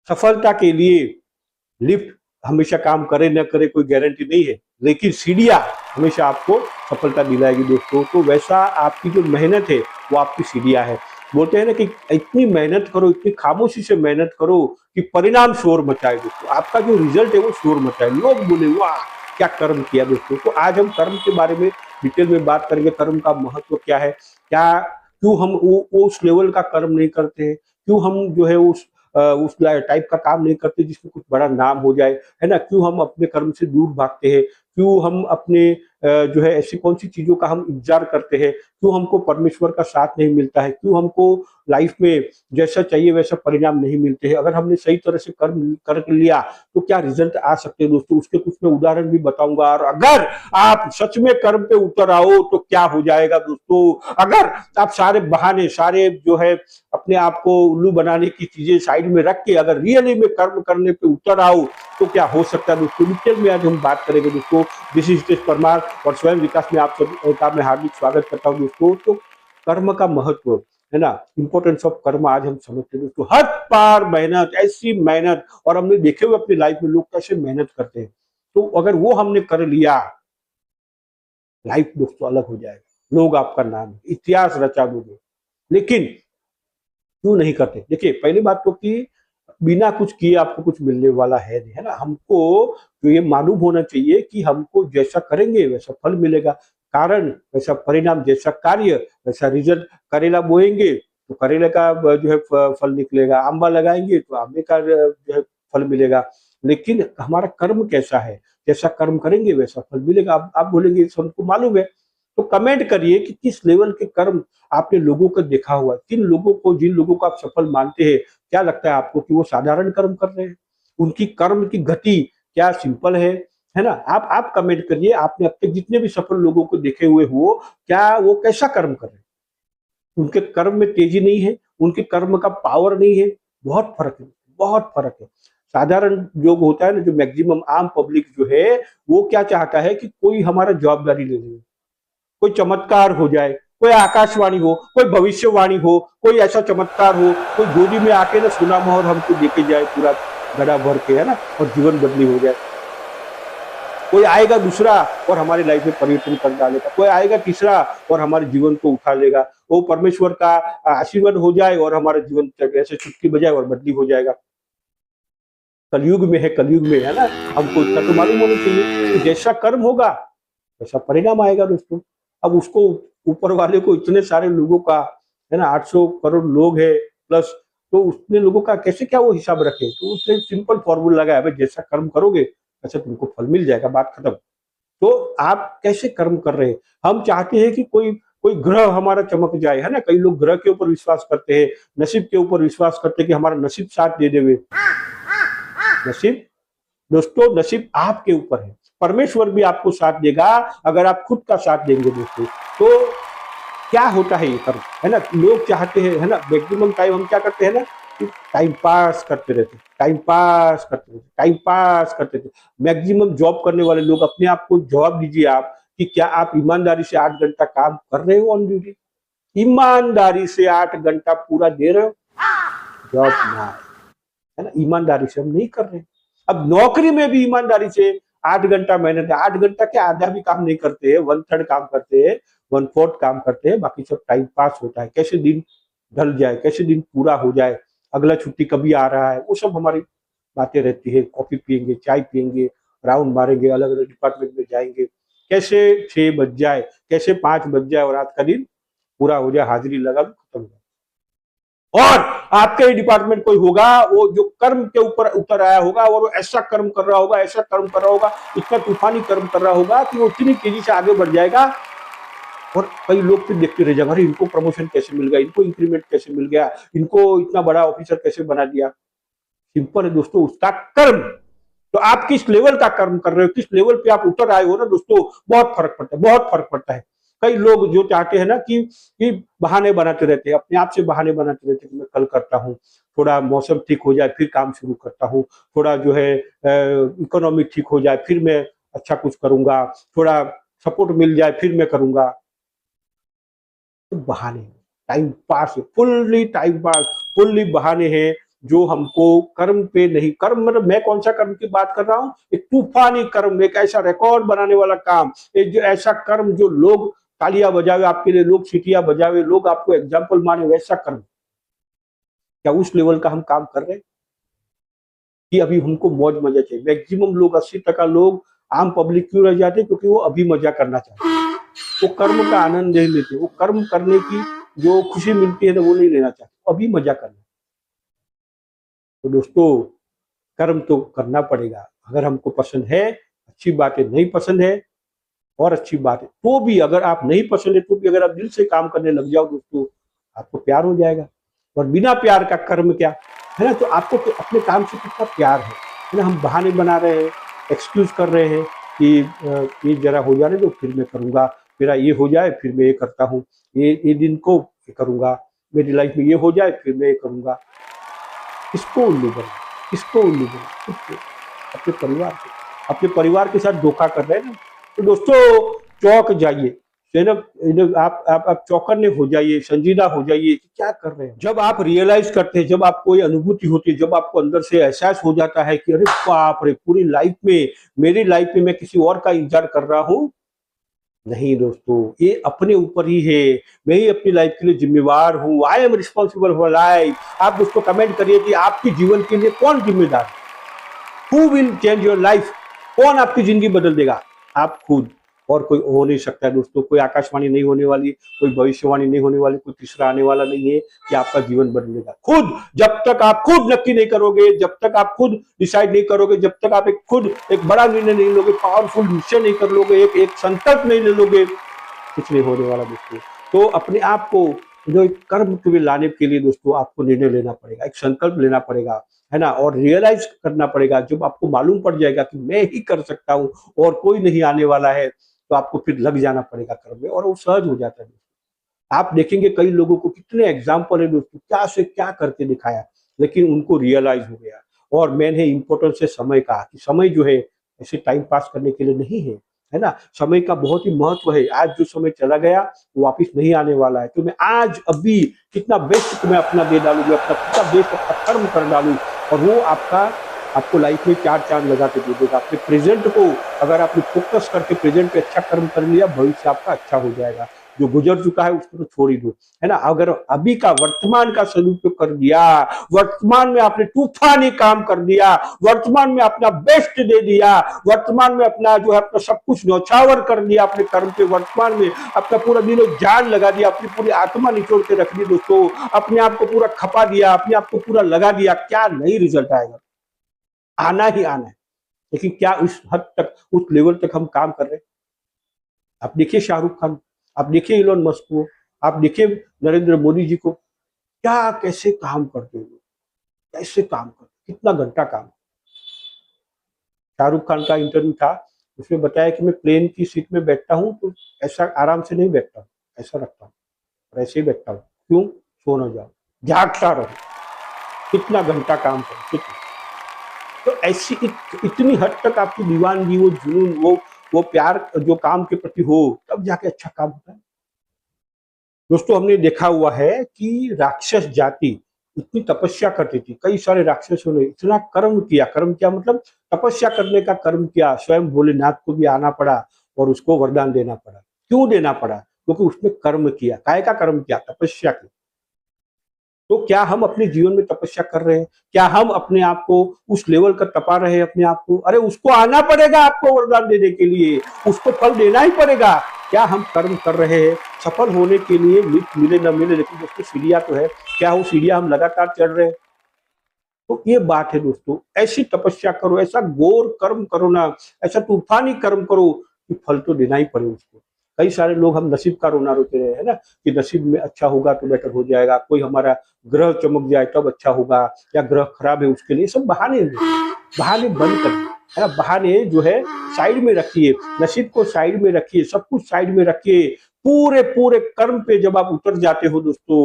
सफलता के लिए लिफ्ट हमेशा काम करे न करे कोई गारंटी नहीं है, लेकिन सीढ़ियां हमेशा आपको सफलता दिलाएगी दोस्तों। तो वैसा आपकी जो मेहनत है वो आपकी सीढ़ियां है। बोलते हैं ना कि इतनी मेहनत करो, इतनी खामोशी से मेहनत करो कि परिणाम शोर मचाए दोस्तों। आपका जो रिजल्ट है वो शोर मचाए, लोग बोले वाह क्या कर्म किया दोस्तों। तो आज हम कर्म के बारे में डिटेल में बात करेंगे, कर्म का महत्व क्या है, क्या क्यों हम वो उस लेवल का कर्म नहीं करते हैं, क्यों हम जो है उस टाइप का काम नहीं करते जिसमें कुछ बड़ा नाम हो जाए, है ना, क्यों हम अपने कर्म से दूर भागते हैं, क्यों हम अपने जो है ऐसी कौन सी चीजों का हम इंतजार करते हैं, क्यों हमको परमेश्वर का साथ नहीं मिलता है, क्यों हमको लाइफ में जैसा चाहिए वैसा परिणाम नहीं मिलते हैं। अगर हमने सही तरह से कर्म कर लिया तो क्या रिजल्ट आ सकते हैं दोस्तों, उसके कुछ मैं उदाहरण भी बताऊंगा। और अगर आप सच में कर्म पे उतर आओ तो क्या हो जाएगा दोस्तों। अगर आप सारे बहाने, सारे जो है अपने आप को उल्लू बनाने की चीजें साइड में रख के अगर रियली में कर्म करने पे उतर आओ तो क्या हो सकता है दोस्तों, डिटेल में आज हम बात करेंगे दोस्तों। दिस इज हितेश परमार और स्वयं विकास में आप सभी का मैं हार्दिक स्वागत करता हूं दोस्तों। तो कर्म का महत्व, है ना, इंपॉर्टेंस ऑफ कर्म आज हम समझते हैं दोस्तों। हर बार मेहनत, ऐसी मेहनत, और हमने देखे हुए अपनी लाइफ में लोग कैसे मेहनत करते हैं, तो अगर वो हमने कर लिया, लाइफ दोस्तों अलग हो जाएगा, लोग आपका नाम, इतिहास रचा दोगे। लेकिन क्यों नहीं करते, देखिए पहली बात तो कि बिना कुछ किए आपको कुछ मिलने वाला है नहीं, है ना। हमको तो ये मालूम होना चाहिए कि हमको जैसा करेंगे वैसा फल मिलेगा, कारण वैसा परिणाम, जैसा कार्य वैसा रिजल्ट। करेला बोएंगे तो करेले का जो है फल निकलेगा, आंबा लगाएंगे तो आंबे का जो है फल मिलेगा। लेकिन हमारा कर्म कैसा है, जैसा कर्म करेंगे वैसा फल मिलेगा। आप बोलेंगे सबको मालूम है, तो कमेंट करिए कि किस लेवल के कर्म आपने लोगों को देखा हुआ, किन लोगों को, जिन लोगों को आप सफल मानते हैं, क्या लगता है आपको कि वो साधारण कर्म कर रहे हैं, उनकी कर्म की गति क्या सिंपल है ना। आप कमेंट करिए, आपने अब तक जितने भी सफल लोगों को देखे हुए हो, क्या वो कैसा कर्म कर रहे हैं, उनके कर्म में तेजी नहीं है, उनके कर्म का पावर नहीं है। बहुत फर्क है, बहुत फर्क है। साधारण जो होता है ना, जो मैक्सिमम आम पब्लिक जो है, वो क्या चाहता है कि कोई हमारा जवाबदारी ले ले, कोई चमत्कार हो जाए, कोई आकाशवाणी हो, कोई भविष्यवाणी हो, कोई ऐसा चमत्कार हो, कोई गोदी में आके ना सुना मोहर हमको देके जाए पूरा गड़ा भर के, है ना, और जीवन बदली हो जाए। कोई आएगा दूसरा और हमारी लाइफ में परिवर्तन कर डालेगा, कोई आएगा तीसरा और हमारे जीवन को उठा लेगा। वो परमेश्वर का आशीर्वाद हो जाए और हमारा जीवन ऐसे चुटकी बजाए और बदली हो जाएगा। कलयुग में है, कलयुग में, है ना, हमको इतना तो मालूम होना चाहिए कि जैसा कर्म होगा वैसा परिणाम आएगा दोस्तों। अब उसको, ऊपर वाले को इतने सारे लोगों का, है ना, 800 करोड़ लोग है प्लस, तो उतने लोगों का कैसे क्या वो हिसाब रखे। तो उसने सिंपल फॉर्मूला लगाया, भाई जैसा कर्म करोगे वैसा तुमको फल मिल जाएगा, बात खत्म। तो आप कैसे कर्म कर रहे हैं। हम चाहते हैं कि कोई कोई ग्रह हमारा चमक जाए, है ना। कई लोग ग्रह के ऊपर विश्वास करते हैं, नसीब के ऊपर विश्वास करते हैं कि हमारा नसीब साथ दे देवे। नसीब दोस्तों, नसीब आपके ऊपर है, परमेश्वर भी आपको साथ देगा अगर आप खुद का साथ देंगे दोस्तों। तो क्या होता है ये कर्म, है ना, लोग चाहते हैं, है ना, मैक्सिमम टाइम हम क्या करते हैं ना, कि टाइम पास करते रहते, टाइम पास करते रहते, टाइम पास करते थे। मैक्सिमम जॉब करने वाले लोग, अपने आप को जवाब दीजिए आप कि क्या आप ईमानदारी से 8 घंटा काम कर रहे हो ऑन ड्यूटी, ईमानदारी से 8 घंटा पूरा दे रहे हो। जॉब ना, है ना, ईमानदारी से हम नहीं कर रहे। अब नौकरी में भी ईमानदारी से 8 घंटा मेहनत है, 8 घंटा के आधा भी काम नहीं करते हैं, 1/3 काम करते हैं, 1/4 काम करते हैं, बाकी सब टाइम पास होता है। कैसे दिन ढल जाए, कैसे दिन पूरा हो जाए, अगला छुट्टी कभी आ रहा है, वो सब हमारी बातें रहती है। कॉफी पियेंगे, चाय पियेंगे, राउंड मारेंगे, अलग अलग डिपार्टमेंट में जाएंगे, कैसे 6 बज जाए, कैसे 5 बज जाए और आज का दिन पूरा हो जाए, हाजिरी लगा लो, खत्म हो। और आपके ही डिपार्टमेंट कोई होगा, वो जो कर्म के ऊपर उतर आया होगा और वो ऐसा कर्म कर रहा होगा, ऐसा कर्म कर रहा होगा, इतना तूफानी कर्म कर रहा होगा कि वो इतनी तेजी से आगे बढ़ जाएगा। और कई लोग फिर देखते रह जाएंगे, अरे इनको प्रमोशन कैसे मिल गया, इनको इंक्रीमेंट कैसे मिल गया, इनको इतना बड़ा ऑफिसर कैसे बना दिया। सिंपल है दोस्तों, उसका कर्म। तो आप किस लेवल का कर्म कर रहे हो, किस लेवल पे आप उतर आए हो ना दोस्तों, बहुत फर्क पड़ता है, बहुत फर्क पड़ता है। कई लोग जो चाहते हैं ना कि बहाने बनाते रहते हैं, अपने आप से बहाने बनाते रहते हैं कि मैं कल करता हूँ, थोड़ा मौसम ठीक हो जाए फिर काम शुरू करता हूँ, थोड़ा जो है इकोनॉमी ठीक हो जाए फिर मैं अच्छा कुछ करूंगा, थोड़ा सपोर्ट मिल जाए फिर मैं करूंगा। तो बहाने, टाइम पास है, फुल्ली टाइम पास, फुल्ली बहाने हैं। जो हमको कर्म पे नहीं, कर्म मतलब मैं कौन सा कर्म की बात कर रहा हूं, एक तूफानी कर्म, एक ऐसा रिकॉर्ड बनाने वाला काम, एक जो ऐसा कर्म जो लोग तालियां बजावे आपके लिए, लोग सीटियां बजावे, लोग आपको एग्जाम्पल माने, वैसा कर्म। क्या उस लेवल का हम काम कर रहे हैं कि अभी हमको मौज मजा चाहिए? मैक्सिमम लोग 80% लोग आम पब्लिक क्यों रह जाते हैं? क्योंकि वो अभी मजा करना चाहते हैं, वो कर्म का आनंद नहीं लेते, वो कर्म करने की जो खुशी मिलती है ना वो नहीं लेना चाहते, अभी मजा करना। तो दोस्तों, कर्म तो करना पड़ेगा, अगर हमको पसंद है अच्छी बात है, नहीं पसंद है और अच्छी बात है, तो भी अगर आप नहीं पसंद है तो भी अगर आप दिल से काम करने लग जाओ दोस्तों, आपको प्यार हो जाएगा। और बिना प्यार का कर्म क्या है ना? तो आपको तो अपने काम से कितना प्यार है ना? हम बहाने बना रहे हैं, एक्सक्यूज कर रहे हैं कि ये जरा हो जाने दो फिर मैं करूंगा, मेरा ये हो जाए फिर मैं ये करता हूँ, ये दिन को करूंगा, मेरी लाइफ में ये हो जाए फिर मैं ये करूंगा। किसको उल्लू बना, किसको उल्लू बना? खुद को, अपने परिवार को, अपने परिवार के साथ धोखा कर रहे हैं ना। तो दोस्तों, चौंक जाइए, आप चौकन्ने हो जाइए, संजीदा हो जाइए कि क्या कर रहे हैं। जब आप रियलाइज करते हैं, जब आपको ये अनुभूति होती है, जब आपको अंदर से एहसास हो जाता है कि अरे बाप रे, पूरी लाइफ में, मेरी लाइफ में मैं किसी और का इंतजार कर रहा हूँ। नहीं दोस्तों, ये अपने ऊपर ही है, मैं ही अपनी लाइफ के लिए जिम्मेवार हूँ, I am responsible for life. आप दोस्तों कमेंट करिए कि आपकी जीवन के लिए कौन जिम्मेदार है? Who will change your life? कौन आपकी जिंदगी बदल देगा? आप खुद, और कोई हो नहीं सकता है दोस्तों। कोई आकाशवाणी नहीं होने वाली, कोई भविष्यवाणी नहीं होने वाली, कोई तीसरा आने वाला नहीं है कि आपका जीवन बदलेगा। खुद, जब तक आप खुद नक्की नहीं करोगे, जब तक आप खुद डिसाइड नहीं करोगे, जब तक आप खुद एक बड़ा निर्णय नहीं लोगे, पावरफुल निश्चय नहीं कर लोगे, एक संकल्प नहीं ले लोगे, कुछ नहीं होने वाला दोस्तों। तो अपने आप को जो एक कर्म के लाने के लिए दोस्तों आपको निर्णय लेना पड़ेगा, एक संकल्प लेना पड़ेगा, है ना? और रियलाइज करना पड़ेगा। जब आपको मालूम पड़ जाएगा कि मैं ही कर सकता हूँ और कोई नहीं आने वाला है, तो आपको फिर लग जाना पड़ेगा कर्म में, और वो सहज हो जाता है। आप देखेंगे कई लोगों को, कितने एग्जाम्पल है दोस्तों, क्या से क्या करके दिखाया, लेकिन उनको रियलाइज हो गया। और मेन है इंपॉर्टेंस है समय का, कि समय जो है ऐसे टाइम पास करने के लिए नहीं है, है ना? समय का बहुत ही महत्व है। आज जो समय चला गया वो वापिस नहीं आने वाला है, तो मैं आज अभी कितना बेस्ट मैं अपना दे डालूं, मैं अपना कितना बेस्ट अपना कर्म कर डालूं, और वो आपको लाइफ में 4 चांद लगा के दे देगा। अपने प्रेजेंट को अगर आपने फोकस करके प्रेजेंट पे अच्छा कर्म कर लिया, भविष्य आपका अच्छा हो जाएगा। जो गुजर चुका है उसको तो छोड़ ही दो, है ना? अगर अभी का वर्तमान का सदुपयोग कर दिया, वर्तमान में आपने तूफानी काम कर दिया, वर्तमान में अपना बेस्ट दे दिया, वर्तमान में अपना जो है अपना सब कुछ न्यौछावर कर दिया अपने कर्म पे, वर्तमान में अपना पूरा दिलो जान लगा दिया, अपनी पूरी आत्मा निचोड़ के रख दी दोस्तों, अपने आप को पूरा खपा दिया, अपने आप को पूरा लगा दिया, क्या नहीं रिजल्ट आएगा? आना ही आना है। लेकिन क्या उस हद तक, उस लेवल तक हम काम कर रहे हैं? आप देखिए शाहरुख खान, आप देखिए इलोन मस्क को, आप देखिए नरेंद्र मोदी जी को, क्या कैसे काम करते हैं, कैसे काम करते, कितना घंटा काम। शाहरुख खान का इंटरव्यू था, उसमें बताया कि मैं प्लेन की सीट में बैठता हूँ तो ऐसा आराम से नहीं बैठता, ऐसा रखता हूँ और ऐसे ही बैठता हूँ। क्यों? सो न जाओ, जागता रहो। कितना घंटा काम करो, कितना। तो ऐसी इतनी हद तक आपकी दीवानगी, वो जुनून, वो प्यार जो काम के प्रति हो, तब जाके अच्छा काम होता है दोस्तों। हमने देखा हुआ है कि राक्षस जाति इतनी तपस्या करती थी, कई सारे राक्षसों ने इतना कर्म किया, कर्म किया मतलब तपस्या करने का कर्म किया, स्वयं भोलेनाथ को भी आना पड़ा और उसको वरदान देना पड़ा। क्यों देना पड़ा? क्योंकि उसने कर्म किया। काय का कर्म किया? तपस्या की। तो क्या हम अपने जीवन में तपस्या कर रहे हैं? क्या हम अपने आप को उस लेवल का तपा रहे हैं अपने आप को? अरे उसको आना पड़ेगा आपको वरदान देने के लिए, उसको फल देना ही पड़ेगा। क्या हम कर्म कर रहे हैं सफल होने के लिए? मिले न मिले, लेकिन दोस्तों सीढ़ियां तो है, क्या वो सीढ़ियां हम लगातार चढ़ रहे हैं? तो ये बात है दोस्तों, ऐसी तपस्या करो, ऐसा घोर कर्म करो ना, ऐसा तूफानी कर्म करो कि फल तो देना ही पड़े उसको। कई सारे लोग हम नसीब का रोना रोते रहे, है ना, कि नसीब में अच्छा होगा तो बेटर हो जाएगा, कोई हमारा ग्रह चमक जाए तब अच्छा होगा, या ग्रह खराब है उसके लिए। सब बहाने हैं, बहाने बंद कर, है ना? बहाने जो है साइड में रखिए, नसीब को साइड में रखिए, सब कुछ साइड में रखिए। पूरे पूरे कर्म पे जब आप उतर जाते हो दोस्तों,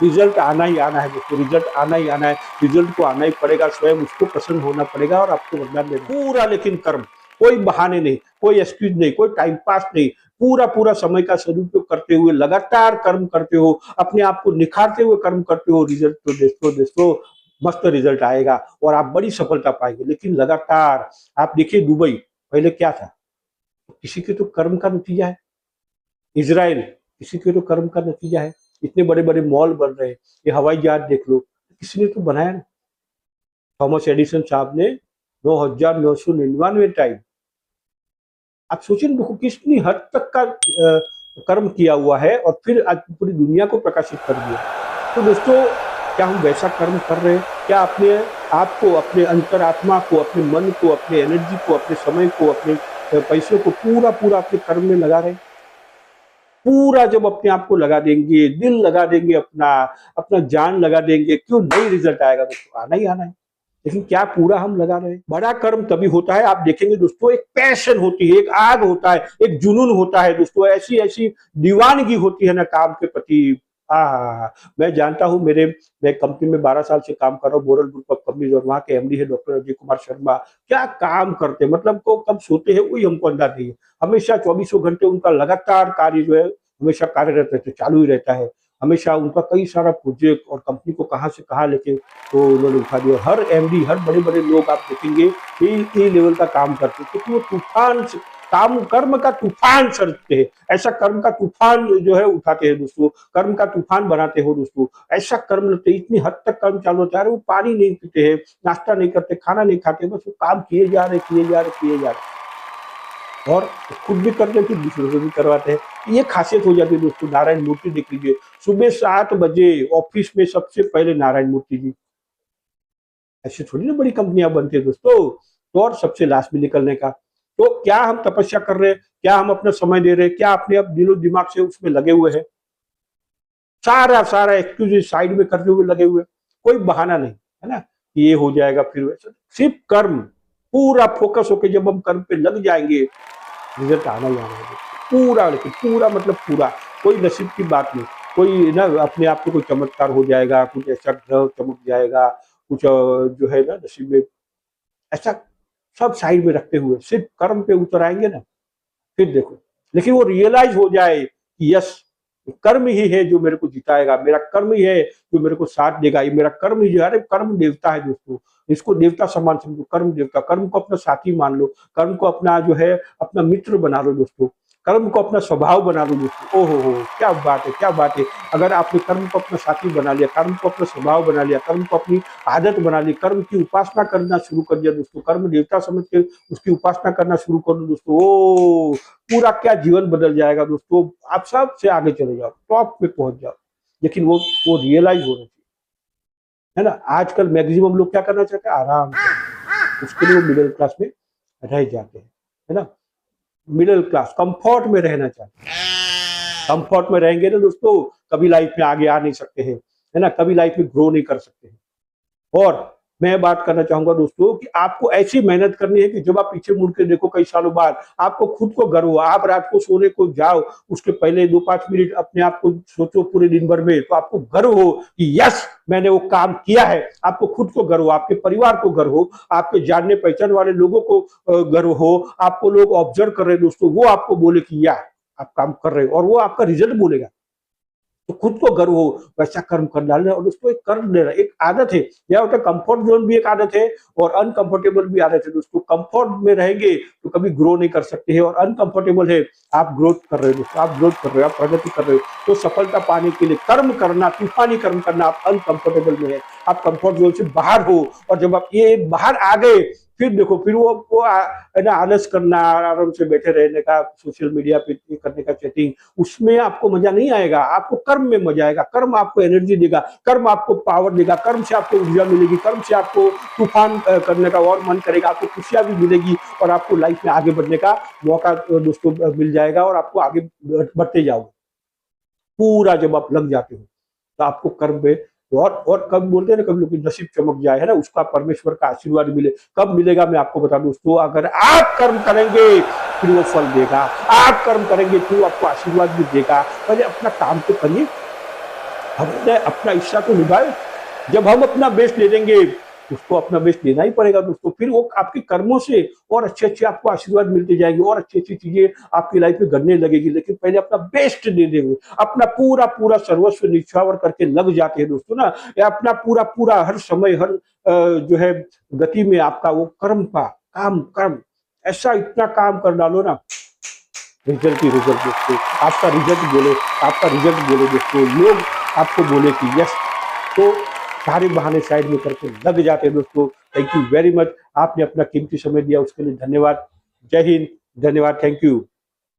रिजल्ट आना ही आना है दोस्तों, रिजल्ट आना ही आना है। रिजल्ट को आना ही पड़ेगा, स्वयं उसको प्रसन्न होना पड़ेगा और आपको वरदान देना पूरा। लेकिन कर्म, कोई बहाने नहीं, कोई एक्सक्यूज नहीं, कोई टाइम पास नहीं, पूरा पूरा समय का सदुपयोग करते हुए लगातार कर्म करते हो, अपने आप को निखारते हुए कर्म करते हो। रिजल्ट तो दोस्तों मस्त रिजल्ट आएगा और आप बड़ी सफलता पाएंगे। लेकिन लगातार आप देखिए दुबई पहले क्या था, किसी के तो कर्म का नतीजा है। इजराइल किसी के तो कर्म का नतीजा है। इतने बड़े बड़े मॉल बन रहे हैं, ये हवाई जहाज देख लो, किसी ने तो बनाया ना। थॉमस एडिसन साहब ने 9,999 टाइम, आप सोचिए देखो कितनी हद तक का कर्म किया हुआ है और फिर आज पूरी दुनिया को प्रकाशित कर दिया। तो दोस्तों, क्या हम वैसा कर्म कर रहे हैं? क्या अपने आप को, अपने अंतरात्मा को, अपने मन को, अपने एनर्जी को, अपने समय को, अपने पैसों को पूरा पूरा अपने कर्म में लगा रहे हैं? पूरा जब अपने आप को लगा देंगे, दिल लगा देंगे, अपना अपना जान लगा देंगे, क्यों नहीं रिजल्ट आएगा दोस्तों? आना ही आना है। लेकिन क्या पूरा हम लगा रहे हैं? बड़ा कर्म तभी होता है, आप देखेंगे दोस्तों, एक पैशन होती है, एक आग होता है, एक जुनून होता है दोस्तों, ऐसी ऐसी दीवानगी होती है ना काम के प्रति। मैं जानता हूं, मैं कंपनी में 12 साल से काम कर रहा हूँ, बोरल ग्रुप ऑफ कंपनीज, और वहां के एमडी है डॉक्टर अजय कुमार शर्मा। क्या काम करते हैं, मतलब को कब सोते हैं वही हमको अंदाज नहीं है। हमेशा 24 घंटे उनका लगातार कार्य जो है हमेशा कार्यरत रहते, चालू ही रहता है। हमेशा उनका कई सारा प्रोजेक्ट और कंपनी को कहाँ से कहाँ लेके तो उन्होंने उठा दिया। हर एमडी, हर बड़े बड़े लोग आप देखेंगे ए लेवल का काम करते हैं, क्योंकि वो तूफान काम, कर्म का तूफान सृजते हैं। ऐसा कर्म का तूफान जो है उठाते हैं दोस्तों, कर्म का तूफान बनाते हो दोस्तों। ऐसा कर्म लेते, इतनी हद तक कर्म चालू होता है, वो पानी नहीं पीते हैं, नाश्ता नहीं करते, खाना नहीं खाते, बस वो काम किए जा रहे, किए जा रहे, किए जा रहे, और खुद भी करते हैं फिर दूसरों से भी करवाते हैं। ये खासियत हो जाती है दोस्तों। नारायण मूर्ति देख लीजिए, सुबह 7 बजे ऑफिस में सबसे पहले नारायण मूर्ति जी। ऐसे थोड़ी ना बड़ी कंपनियां बनती है दोस्तों, तो और सबसे लास्ट में निकलने का। तो क्या हम तपस्या कर रहे हैं? क्या हम अपना समय दे रहे हैं? क्या अपने अब दिलो दिमाग से उसमें लगे हुए हैं? सारा सारा एक्सक्यूज साइड में करते हुए लगे हुए, कोई बहाना नहीं है ना, ये हो जाएगा फिर वैसा। सिर्फ कर्म, पूरा फोकस होकर जब हम कर्म पे लग जाएंगे, रिजल्ट आना ही आना है पूरा। लेकिन पूरा मतलब पूरा, कोई नसीब की बात नहीं। कोई ना अपने आप को कोई चमत्कार हो जाएगा, कुछ ऐसा ग्रह चमक जाएगा, कुछ जो है ना नसीब में, ऐसा सब साइड में रखते हुए सिर्फ कर्म पे उतर आएंगे ना, फिर देखो। लेकिन वो रियलाइज हो जाए कि यस, कर्म ही है जो मेरे को जिताएगा, मेरा कर्म ही है जो मेरे को साथ देगा, ये मेरा कर्म ही जो है। अरे कर्म देवता है दोस्तों, इसको देवता समान समझो, कर्म देवता। कर्म को अपना साथी मान लो, कर्म को अपना जो है अपना मित्र बना लो दोस्तों, कर्म को अपना स्वभाव बना लो दोस्तों। ओहो हो, क्या बात है, क्या बात है। अगर आपने कर्म को अपना साथी बना लिया, कर्म को अपना स्वभाव बना लिया, कर्म को अपनी आदत बना ली, कर्म की उपासना करना शुरू कर दिया दोस्तों, कर्म देवता समझ के उसकी उपासना करना शुरू कर दो दोस्तों, ओ पूरा क्या जीवन बदल जाएगा दोस्तों। आप सबसे आगे चले जाओ, टॉप पे पहुंच जाओ। लेकिन वो रियलाइज होना चाहिए, है ना। आजकल मैक्सिमम लोग क्या करना चाहते हैं? आराम से। उसके लिए वो मिडिल क्लास में रह जाते हैं, है ना। मिडिल क्लास कंफर्ट में रहना चाहते हैं। कंफर्ट में रहेंगे ना दोस्तों, कभी लाइफ में आगे आ नहीं सकते हैं, है ना, कभी लाइफ में ग्रो नहीं कर सकते हैं। और मैं बात करना चाहूंगा दोस्तों कि आपको ऐसी मेहनत करनी है कि जब आप पीछे मुड़ के देखो कई सालों बाद, आपको खुद को गर्व हो। आप रात को सोने को जाओ, उसके पहले 2-5 मिनट अपने आप को सोचो पूरे दिन भर में, तो आपको गर्व हो कि यस मैंने वो काम किया है। आपको खुद को गर्व हो, आपके परिवार को गर्व हो, आपके जानने पहचान वाले लोगों को गर्व हो, आपको लोग ऑब्जर्व कर रहे हैं दोस्तों, वो आपको बोले कि या आप काम कर रहे हो, और वो आपका रिजल्ट बोलेगा, तो खुद को गर्व हो, वैसा कर्म कर डालना। और उसको एक कर्म लेना, एक आदत है। क्या होता है, कंफर्ट जोन भी एक आदत है और अनकंफर्टेबल भी आदत है दोस्तों। कंफर्ट में रहेंगे तो कभी ग्रो नहीं कर सकते हैं, और अनकंफर्टेबल है, आप ग्रोथ कर रहे हो दोस्तों, आप ग्रोथ कर रहे हो, आप प्रगति कर रहे हो। तो सफलता पाने के लिए कर्म करना, तूफानी कर्म करना, आप अनकंफर्टेबल में है, आप कंफर्ट जोन से बाहर हो। और जब आप ये बाहर आ गए, फिर देखो, फिर वो है ना, आलस करना, आराम से बैठे रहने का, सोशल मीडिया पे करने का चैटिंग, उसमें आपको मजा नहीं आएगा। आपको कर्म में मजा आएगा। कर्म आपको एनर्जी देगा, कर्म आपको पावर देगा, कर्म से आपको ऊर्जा मिलेगी, कर्म से आपको तूफान करने का और मन करेगा, आपको खुशियां भी मिलेगी, और आपको लाइफ में आगे बढ़ने का मौका दोस्तों मिल जाएगा, और आपको आगे बढ़ते जाओगे। पूरा जब आप लग जाते हो तो आपको कर्म में, और कब बोलते हैं ना, कभी लोग नसीब चमक जाए, है ना, उसका परमेश्वर का आशीर्वाद मिले। कब मिलेगा मैं आपको बता दूं दोस्तों, अगर आप कर्म करेंगे फिर वो फल देगा, आप कर्म करेंगे फिर आपको आशीर्वाद भी देगा। पहले अपना काम तो करिए, हमने अपना हिस्सा तो निभाए। जब हम अपना बेस्ट दे देंगे उसको अपना बेस्ट देना ही पड़ेगा दोस्तों। फिर वो आपके कर्मों से और अच्छे अच्छे आपको आशीर्वाद मिलते जाएंगे और अच्छी अच्छी चीजें आपकी लाइफ में घटने लगेगी। लेकिन पहले अपना बेस्ट दे देंगे, अपना पूरा पूरा सर्वस्व निछावर करके लग जाते हैं दोस्तों ना, या अपना पूरा पूरा हर समय हर जो है गति में आपका वो कर्म का काम कर्म ऐसा इतना काम कर डालो ना, रिजल्ट ही रिजल्ट दोस्तों। आपका रिजल्ट बोले दोस्तों, लोग आपको बोले कि यस, तो सारे बहाने साइड में करके लग जाते हैं दोस्तों। थैंक यू वेरी मच, आपने अपना कीमती समय दिया उसके लिए धन्यवाद। जय हिंद, धन्यवाद, थैंक यू।